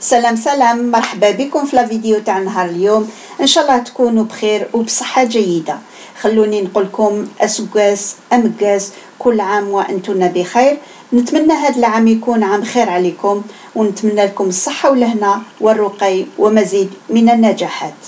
سلام مرحبا بكم في الفيديو تاع نهار اليوم. ان شاء الله تكونوا بخير وبصحه جيده. خلوني نقول لكم اسكاس امكاس كل عام وانتم بخير. نتمنى هذا العام يكون عام خير عليكم، ونتمنى لكم الصحه والهنا والرقي ومزيد من النجاحات.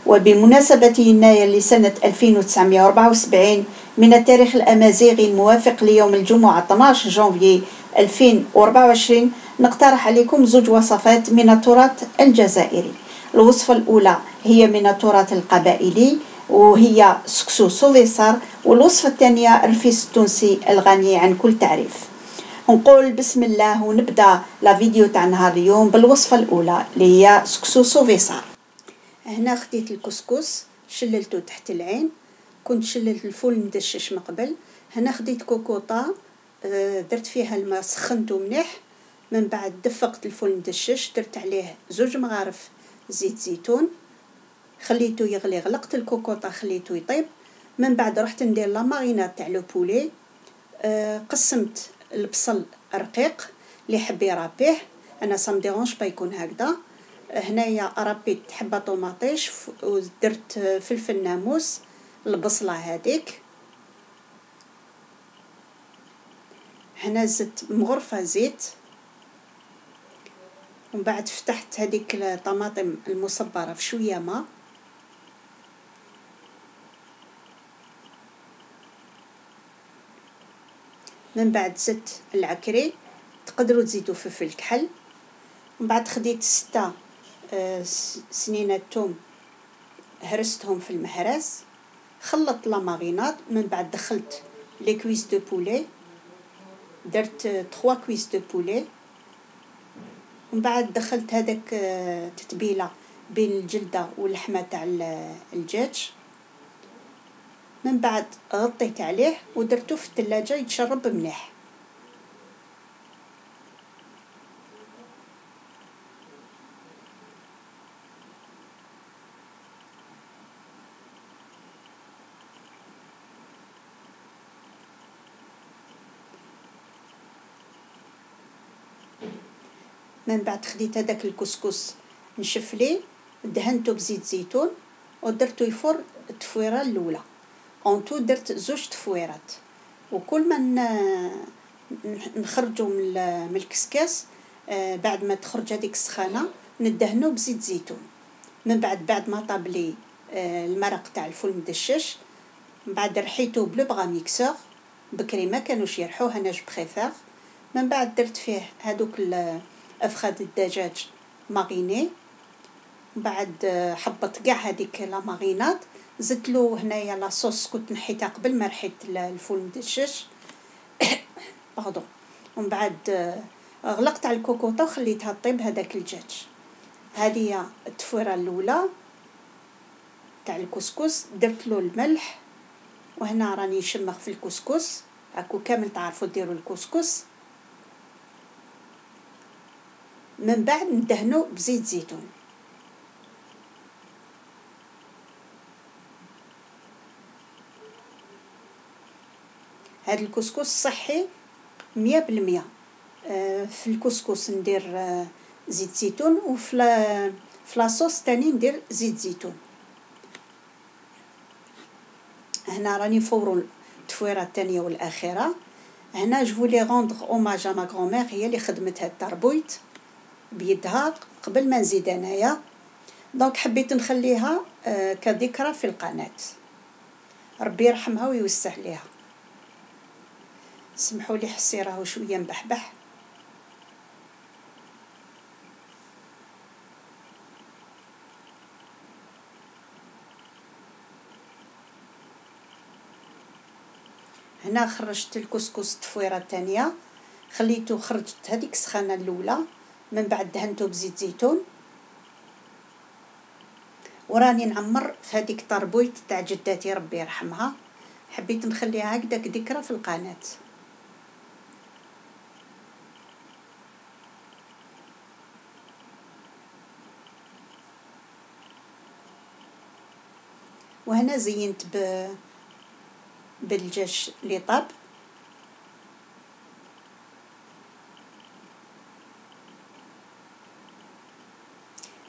وبمناسبة يناير لسنة 1974 من التاريخ الأمازيغي الموافق ليوم الجمعة 12 جانفي 2024 نقترح عليكم زوج وصفات من التراث الجزائري. الوصفة الأولى هي من التراث القبائلي وهي سكسو سوفيسار، والوصفة الثانية الرفيس التونسي الغني عن كل تعريف. نقول بسم الله ونبدأ لا فيديو تاع نهار اليوم بالوصفة الأولى اللي هي سكسو سوفيسار. هنا خديت الكسكس شللته تحت العين، كنت شللت الفول مدشش من قبل. هنا خديت كوكوطه درت فيها الماء سخنته مليح، من بعد دفقت الفول مدشش، درت عليه 2 مغارف زيت زيتون، خليته يغلي، غلقت الكوكوطه خليته يطيب. من بعد رحت ندير لا ماريناد تاع لو بولي. قسمت البصل رقيق اللي يحب يرابيه، انا سا مديرونج با يكون هكذا. هنايا ربيت حبه طوماطيش ودرت فلفل ناموس، البصله هذيك. هنا زدت مغرفه زيت، ومن بعد فتحت هذيك الطماطم المصبره في شويه ماء. من بعد زدت العكري، تقدروا تزيدوا فلفل كحل. ومن بعد خديت 6 سنينه توم هرستهم في المهرس، خلطت لا ماريناد. من بعد دخلت لي كويس دو بولي، درت 3 كويس دو بولي. ومن بعد دخلت هذاك تتبيله بين الجلده واللحمه تاع الدجاج. من بعد غطيت عليه ودرته في الثلاجه يتشرب مليح. من بعد خديت هذاك الكسكس نشف ليه، دهنته بزيت زيتون ودرته يفر التفويره الاولى. اونتو درت 2 تفويرات، وكل ما نخرجوا من الكسكاس بعد ما تخرج هذيك السخانه ندهنه بزيت زيتون. من بعد ما طاب لي المرق تاع الفول مدشش، من بعد رحيته بلو بغا ميكسور بكري ما كانوش يرحوه، انا جو بريفير. من بعد درت فيه هذوك افخاد الدجاج ماريني. بعد حبط كاع هذيك لا ماريناد، زدت له هنايا لاصوص كنت نحيتها قبل ما رحيت الفول مدشش باردون. ومن بعد غلقت على الكوكوطه وخليتها طيب هذاك الدجاج. هذه التفويره الاولى تاع الكسكس، درت له الملح. وهنا راني نشمخ في الكسكس، هاكو كامل تعرفوا ديروا الكسكس. من بعد ندهنه بزيت زيتون. هذا الكسكس صحي 100%. في الكسكس ندير زيت زيتون، وفي لاصوص تاني ندير زيت زيتون. هنا راني فورو التفويره الثانيه والاخيره. هنا جو فولي روندر اوماج ا ما غرومير، هي اللي خدمت هاد التربويت بيدها قبل ما نزيد انايا، دونك حبيت نخليها كذكرى في القناه. ربي يرحمها ويوسع ليها. سمحوا لي حسي راهو شويه مبحبح. هنا خرجت الكسكس التفويره الثانيه، خليته خرجت هذيك السخانه الاولى. من بعد دهنته بزيت زيتون، وراني نعمر في هذيك الطربويت تاع جداتي ربي يرحمها، حبيت نخليها هكذاك ذكرى في القناه. وهنا زينت بالدجاج اللي طاب.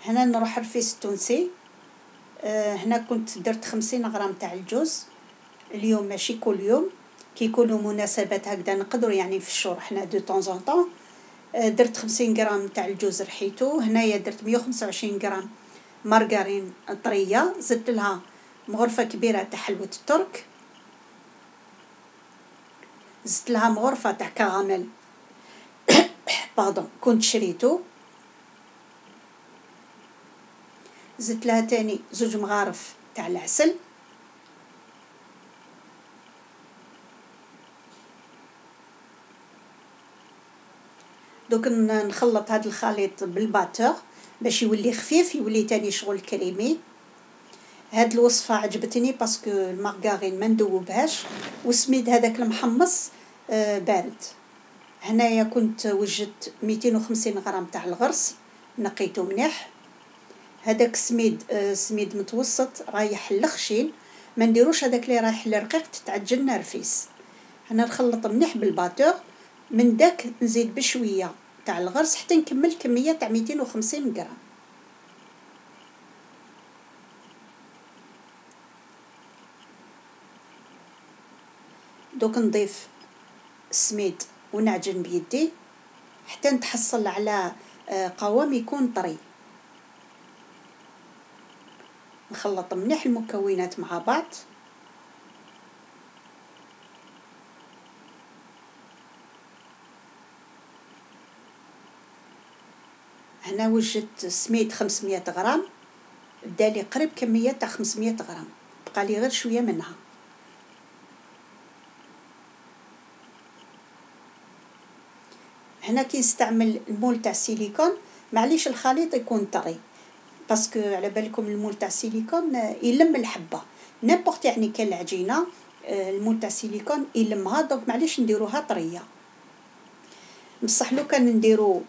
هنا نروح رفيس التونسي. هنا كنت درت 50 غرام تاع الجوز. اليوم ماشي كل يوم، كي يكونوا مناسبات هكذا نقدروا يعني في الشهر حنا دو طون طون. درت 50 غرام تاع الجوز رحيتو. هنايا درت 125 غرام مارغرين طريه، زدت لها مغرفه كبيره تاع حلوه الترك، زدت لها مغرفه تاع كراميل باردون كنت شريتو، زدت لها تاني 2 مغارف تاع العسل، دوك نخلط هذا الخليط بالباتور باش يولي خفيف، يولي تاني شغل كريمي. هاد الوصفه عجبتني باسكو المارغرين ما ندوبهاش، والسميد هذاك المحمص بارد. هنايا كنت وجدت 250 غرام تاع الغرس، نقيته مليح. هذاك سميد سميد متوسط رايح للخشين، ما نديروش هذاك اللي رايح للرقيق تتعجلنا رفيس. هنا نخلط مليح بالباتور، من داك نزيد بشويه تاع الغرس حتى نكمل كميه تاع 250 غرام. دوك نضيف السميد ونعجن بيدي حتى نتحصل على قوام يكون طري. نخلط مليح المكونات مع بعض. هنا وجدت سميد 500 غرام، بدالي قريب كمية تاع 500 غرام، بقى لي غير شوية منها. هنا كي نستعمل المول تاع السيليكون معليش الخليط يكون طري، باسكو على بالكم المول تاع السيليكون يلم الحبه نيمبورط، يعني كان العجينه المول تاع السيليكون يلمها، دونك معليش نديروها طريه. بصح لو كان نديرو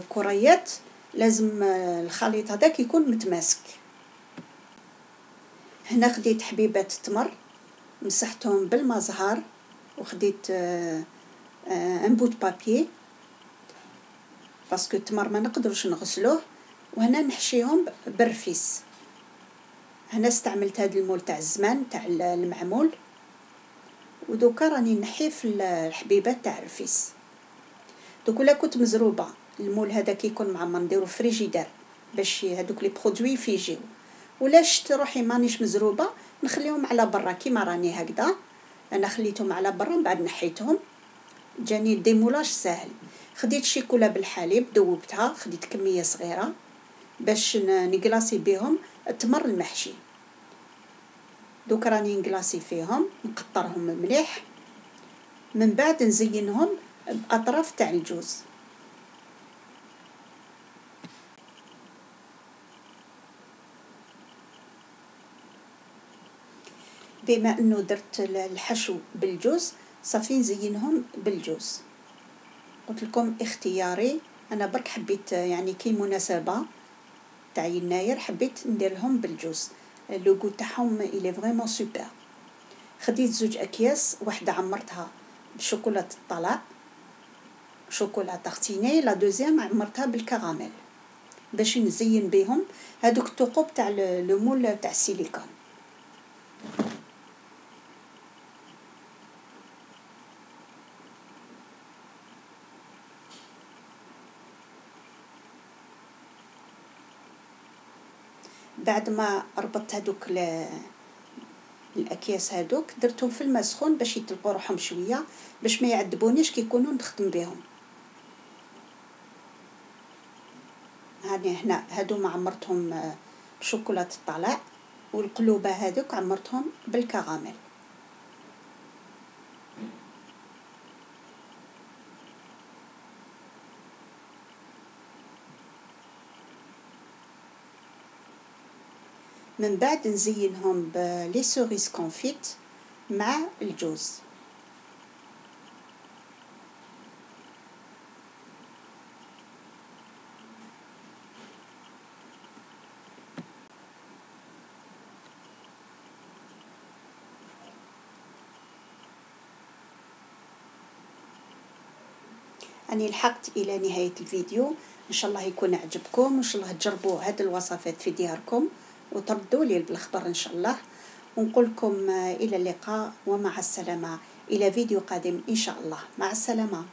كريات لازم الخليط هذاك يكون متماسك. هنا خديت حبيبات التمر مسحتهم بالمزهر، وخديت ان بوت بابي باسكو التمر ما نقدرش نغسلوه، وهنا نحشيهم بالرفيس. هنا استعملت هذا المول تاع الزمان تاع المعمول، ودوكا راني نحي في الحبيبات تاع الرفيس. دوك ولا كنت مزروبه المول هذا كي يكون معمر نديرو فريجيدير باش هذوك لي برودوي فيجيو، ولا شت روحي مانيش مزروبه نخليهم على برا كيما راني هكذا. انا خليتهم على برا من بعد نحيتهم، جاني الديمولاج ساهل. خديت شيكولا بالحليب دوبتها، خديت كميه صغيره باش نقلاصي بهم التمر المحشي. دوك راني نقلاصي فيهم نقطرهم مليح، من بعد نزينهم باطراف تاع الجوز. بما انه درت الحشو بالجوز صافي نزينهم بالجوز. قلت لكم اختياري، انا برك حبيت يعني كي مناسبه تاع يناير حبيت ندير لهم بالجوز، اللوغو تاعهم الي فريمون سوبر. خديت 2 اكياس، واحده عمرتها بشوكولاته الطلاء شوكولا تارتيني، لا دوزيام عمرتها بالكراميل باش نزين بهم هذوك الثقوب تاع لو مول تاع السيليكون. بعد ما ربطت هذوك الاكياس هذوك درتهم في الماء سخون باش يطلقوا روحهم شويه، باش ما يعذبونيش كي يكونوا نخدم بهم. هاني هنا هادو عمرتهم بشوكولاته الطلاء، والقلوبه هذوك عمرتهم بالكراميل. من بعد نزينهم بلي سوريس كونفيت مع الجوز. أني لحقت إلى نهاية الفيديو. إن شاء الله يكون عجبكم، وإن شاء الله تجربوا هذه الوصفات في دياركم وتردوا لي بالخبر إن شاء الله. ونقول لكم إلى اللقاء ومع السلامة، إلى فيديو قادم إن شاء الله. مع السلامة.